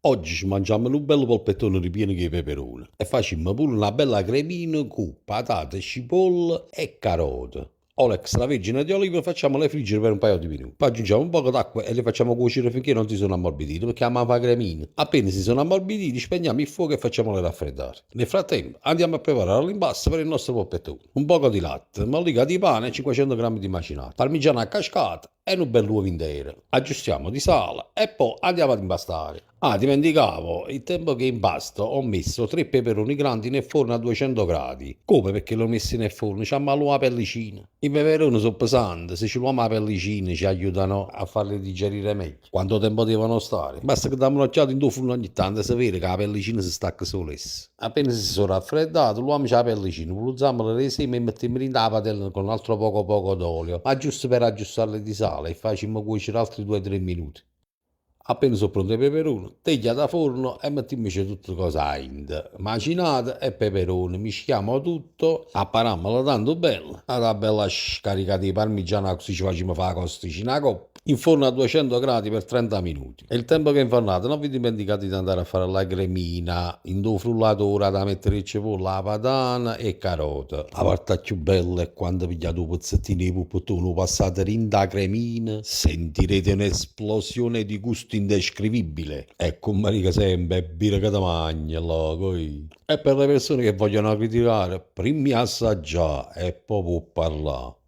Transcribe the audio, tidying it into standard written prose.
Oggi ci mangiamo un bello polpettone ripieno di peperoni e facciamo pure una bella cremina con patate, cipolle e carote. O l'extravergine di oliva facciamo le friggere per un paio di minuti. Poi aggiungiamo un po' d'acqua e le facciamo cuocere finché non si sono ammorbidite, perché amava cremina. Appena si sono ammorbiditi, spegniamo il fuoco e facciamole raffreddare. Nel frattempo andiamo a preparare l'impasto per il nostro polpettone. Un poco di latte, mollica di pane e 500 grammi di macinato, parmigiano a cascata e un bel uovo intero. Aggiustiamo di sale e poi andiamo ad impastare. Ah, dimenticavo, il tempo che impasto ho messo 3 peperoni grandi nel forno a 200 gradi. Come perché l'ho messi nel forno? Ci ammalo la pellicina. I peperoni sono pesanti, se ci uomo la pellicina ci aiutano a farli digerire meglio. Quanto tempo devono stare? Basta che diamo un'occhiata in due forno ogni tanto e si vede che la pellicina si stacca solessa. Appena si sono raffreddati, l'uomo c'ha la pellicina, uluzziamo le seme e mettiamo in la padella con un altro poco d'olio, ma giusto per aggiustarle di sale e facciamo cuocere altri 2-3 minuti. Appena sono pronti i peperoni, teglia da forno e mettiamoci tutte le cose in. Macinate e peperoni, mischiamo tutto, appariamolo tanto bene, una bella scarica di parmigiana così ci facciamo fare la costicina a coppa. In forno a 200 gradi per 30 minuti. E il tempo che infornate, non vi dimenticate di andare a fare la cremina in due frullatori da mettere in cipolla, patana e carote. La parte più bella è quando pigliate un pezzettino di pupettone, passate in da cremina, sentirete un'esplosione di gusto indescrivibile. E con Marica sempre, birra che ti mangia, poi. E per le persone che vogliono criticare, primi assaggiare e poi può parlare.